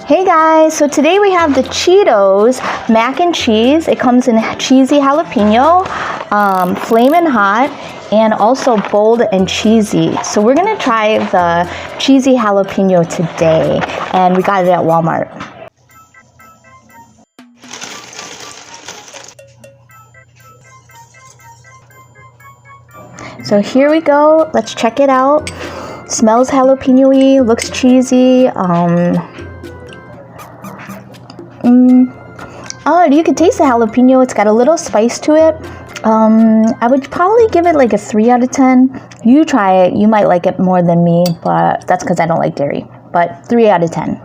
Hey guys, so today we have the Cheetos mac and cheese. It comes in cheesy jalapeno, flamin' hot, and also bold and cheesy. So we're gonna try the cheesy jalapeno today, and we got it at Walmart. So here we go, let's check it out. Smells jalapeno-y, looks cheesy. You can taste the jalapeno. It's got a little spice to it. I would probably give it like a 3 out of 10. You try it, you might like it more than me, but that's because I don't like dairy. But 3 out of 10.